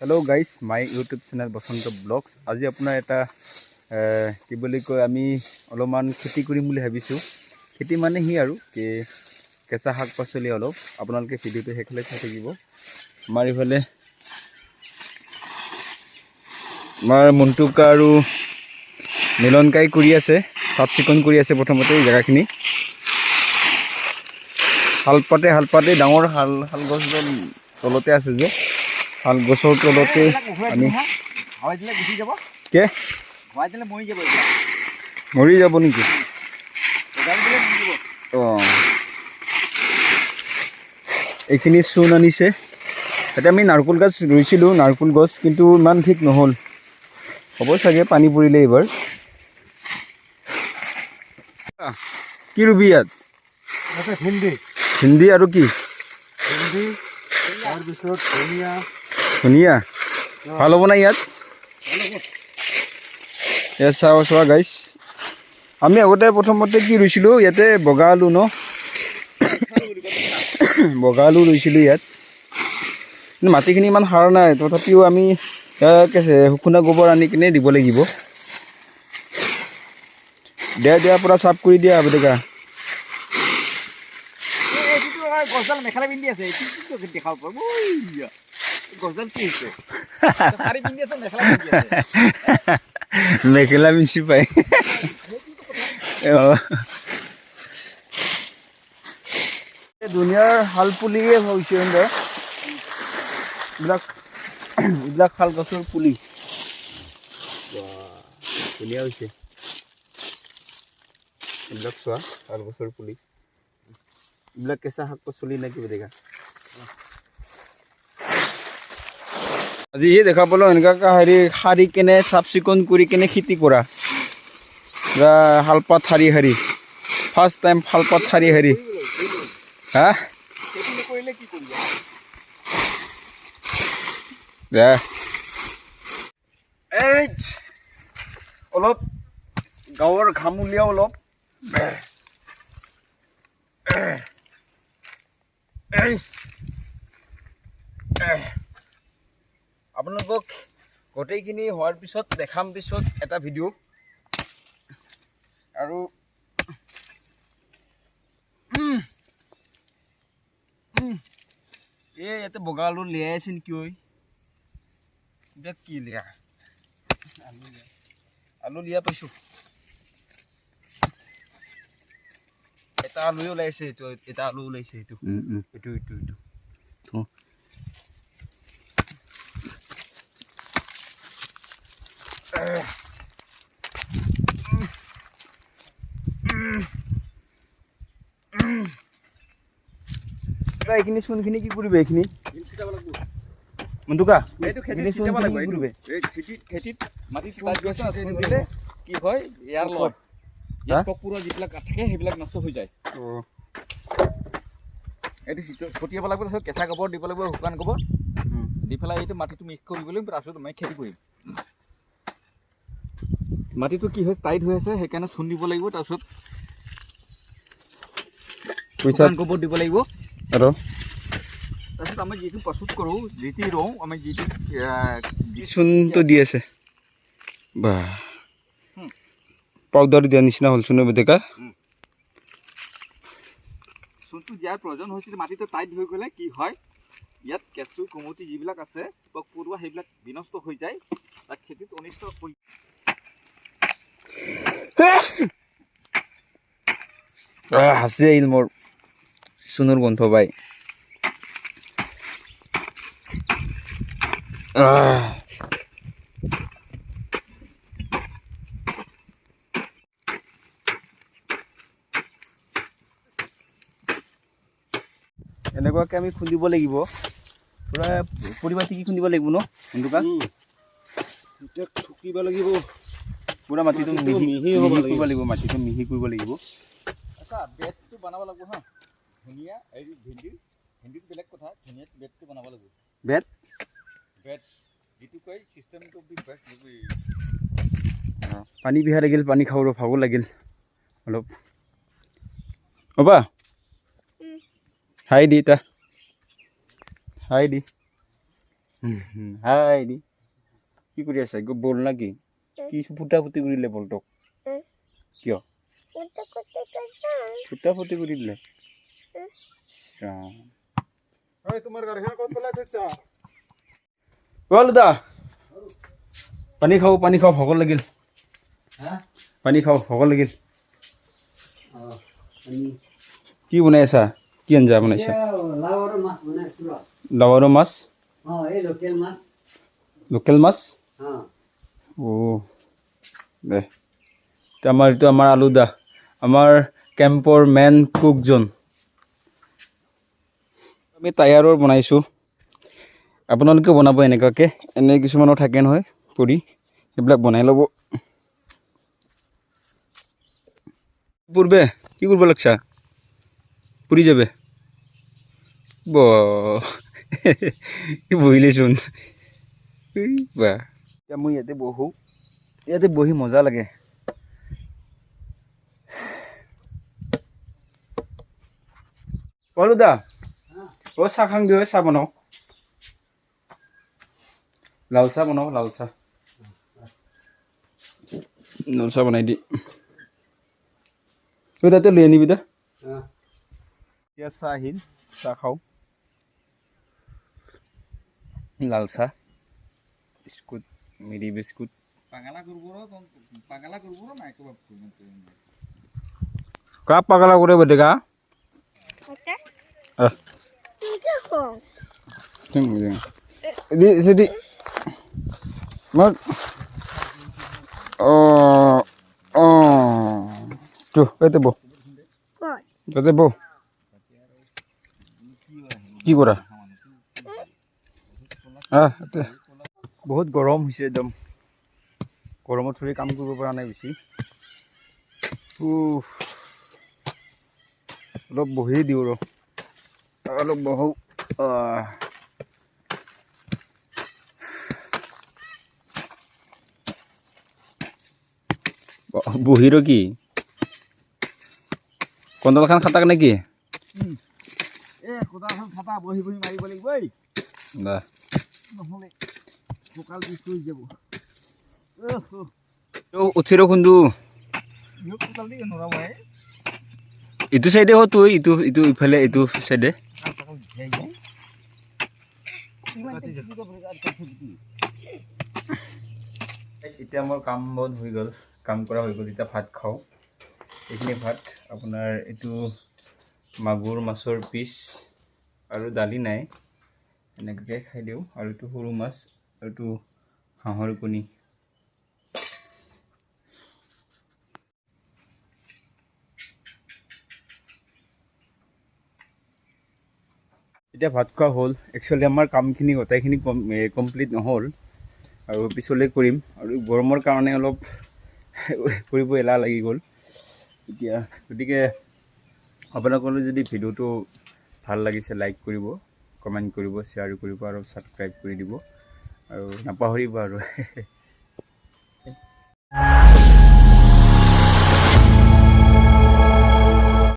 Hello guys, my YouTube channel Basanta Vlogs. আজি আপোনাৰ এটা কি বুলি কয় আমি অলপমান খেতি কৰিম বুলি ভাবিছো। খেতি মানে হি আৰু কি কেঁচা শাক পাচলি অলপ আপোনালোকে ভিডিওটো হেকলে চাই থাকিব। আমাৰ ইফালে আমাৰ মন্টুকা আৰু মিলনকাই কৰি আছে, সাফ চিকুণ কৰি আছে প্ৰথমতে এই জায়গাখিনি। হালপাতে ডাঙৰ হাল গছডাল তলতে আছে যে হাল গছৰ তলতে আমি হাৱাই দিলে গুচি যাব কে হাৱাই দিলে মৰি যাব নেকি? এইখিনি চূণ আনিছে। এতিয়া আমি নাৰকোল গছ ৰুইছিলোঁ, নাৰকোল গছ কিন্তু ইমান ঠিক নহ'ল, হ'ব চাগে পানী পৰিলে এইবাৰ। কি ৰুবি ইয়াত? ভিন্দি আৰু কি? তাৰপিছত ধুনীয়া ভাল হ'ব না ইয়াত? চোৱা গাইছ, আমি আগতে প্ৰথমতে কি ৰুইছিলোঁ ইয়াতে বগা আলু ন বগা আলু ৰুইছিলোঁ ইয়াত। কিন্তু মাটিখিনি ইমান সাৰ নাই, তথাপিও আমি শুকুনা গোবৰ আনি কিনে দিব লাগিব। দিয়া পূৰা চাফ কৰি দিয়া বেটেকা। গছডাল মেখেলা পিন্ধি আছে, দেখাব পাব গছডাল কি হৈছে? মেখেলা পিন্ধি পাই দুনিয়াৰ শাল পুলিয়ে হৈছে এইবিলাক শাল গছৰ পুলি। ধুনীয়া হৈছে এইবিলাক, চোৱা শাল গছৰ পুলি। এইবিলাক কেঁচা শাক পাচলি নে কি দেখা? আজি দেখা পালোঁ এনেকুৱা হেৰি শাৰী কেনে চাফ চিকুণ কৰি কেনে খেতি কৰা, শালপাত শাৰী ফাৰ্ষ্ট টাইম শালপাত শাৰী হা এই অলপ গাঁৱৰ ঘাম উলিয়াও অলপ। আপোনালোকক গোটেইখিনি হোৱাৰ পিছত দেখাম পিছত এটা ভিডিঅ'। আৰু ইয়াতে বগা আলু লিয়াই আছিল কিয়? এতিয়া কি লিয়া আলু লিয়া পাইছোঁ। এটা আলুৱে ওলাইছে, এটা আলু ওলাইছে এইটো। এইখিনি চূণখিনি কি কৰিবি? এইখিনি মন্টুকা খেতিত মাটি দিলে কি হয়, ইয়াৰ পুৰা যিবিলাক থাকে সেইবিলাক নষ্ট হৈ যায়। এইটো ছটিয়াব লাগিব, তাৰপিছত কেঁচা গোবৰ দিব লাগিব, শুকান গোবৰ দি পেলাই এইটো মাটিটো মিক্স কৰিব লাগিব। তাৰপিছত মই খেতি কৰিম। মাটিটো কি হয়, টাইট হৈ আছে, সেইকাৰণে চূণ দিব লাগিব। তাৰপিছত শুকান গোবৰ দিব লাগিব। আৰু তাৰপিছত আমি যিটো প্ৰস্তুত কৰোঁ, যিটো ৰুওঁ, আমি যিটো চূণটো দি আছে বা পাউডাৰ দিয়া নিচিনা হ'ল চূণৰ বেটেকা। চূণটো দিয়াৰ প্ৰয়োজন হৈছিল। মাটিটো টাইট হৈ গ'লে কি হয়, ইয়াত কেঁচু কুমতি যিবিলাক আছে, পোক পৰুৱা সেইবিলাক বিনষ্ট হৈ যায়, তাক খেতিত অনিষ্ট হৈ হাঁচি আহিল মোৰ চূণৰ গোন্ধ পাই। এনেকুৱাকে আমি খুন্দিব লাগিব, পুৰা পৰিমাটি কি খুন্দিব লাগিব ন মন্টুকা? চুকিব লাগিব, পুৰা মাটিটো মিহি কৰিব লাগিব, মাটিটো মিহি কৰিব লাগিব। আচ্ছা, বেডটো বনাব লাগিব হা, ধুনীয়া। এই ভেন্দিটো বেলেগ কথা, ধুনীয়া বেডটো বনাব লাগিব। বেড যিটো কয় চিষ্টেমটো পানী বিহা লাগিল, পানী খাব ভাগৰ লাগিল অলপ। হ'বা হাই দি হাই দি কি কৰি আছা বল না কি কি ফুটা ফুটি কৰিলে বলটোক কিয় ফুটা ফুটি কৰি দিলে তোমাৰ গাড়ীখন ক'ত পেলাই থৈছা দা পানী খাওঁ ভোক লাগিল পানী খাওঁ ভোক লাগিল কি বনাই আছা কি আঞ্জা বনাইছা লাৱাৰৰ মাছ লোকেল মাছ অ' দে এইটো আমাৰ আলু দা আমাৰ কেম্পৰ মেইন কুকজন আমি টায়াৰৰ বনাইছোঁ আপোনালোকে বনাব এনেকুৱাকৈ এনে কিছুমানৰ থাকে নহয় পুৰি সেইবিলাক বনাই ল'ব পূৰ্বে কি কৰিব লাগছা পুৰি যাবে বহিলেচোন বা এতিয়া মই ইয়াতে বহোঁ ইয়াতে বহি মজা লাগে কলো দা অ' চাহ খাং দিওঁ চাহ বনাওঁ লাল চাহ বনাওঁ লাল চাহ বনাই দি তই তাতে লৈ আনিবি দা এতিয়া চাহ আহিল চাহ খাওঁ লাল চাহ বিস্কুট মেৰি বিস্কুট কাক পাগলা কৰে বেটেকা jadi mat tuh itu bo itu bo কি কৰা বহুত গৰম হৈছে একদম গৰমত থৰি কাম কৰিব পৰা নাই বেছি অলপ বহি দিওঁ ৰ অলপ বহো বহি ৰ কি কন্দল খান খাটাক নেকি কোদালখন খাটা বহি বহি মাৰিব লাগিব এই দা নহলে সকাল বিষ হৈ যাব উঠি ৰ খুন্দু কোদাল দি নৰাব ইটো সাইডে হ তুই ইটো ইটো ইফালে ইটো সাইডে এতিয়া মোৰ কাম বন হৈ গ'ল কাম কৰা হৈ গ'ল এতিয়া ভাত খাওঁ এইখিনি ভাত আপোনাৰ এইটো মাগুৰ মাছৰ পিচ আৰু দালি নাই এনেকৈ খাই দিওঁ আৰু এইটো সৰু মাছ আৰু এইটো হাঁহৰ কণী এতিয়া ভাত খোৱা হ'ল একচুৱেলি আমাৰ কামখিনি গোটেইখিনি কমপ্লিট নহ'ল আৰু পিছলৈ কৰিম আৰু গৰমৰ কাৰণে অলপ কৰিব এলাহ লাগি গ'ল এতিয়া গতিকে আপোনালোকৰ যদি ভিডিঅ'টো ভাল লাগিছে লাইক কৰিব কমেণ্ট কৰিব শ্বেয়াৰ কৰিব আৰু ছাবস্ক্ৰাইব কৰি দিব আৰু নাপাহৰিব আৰু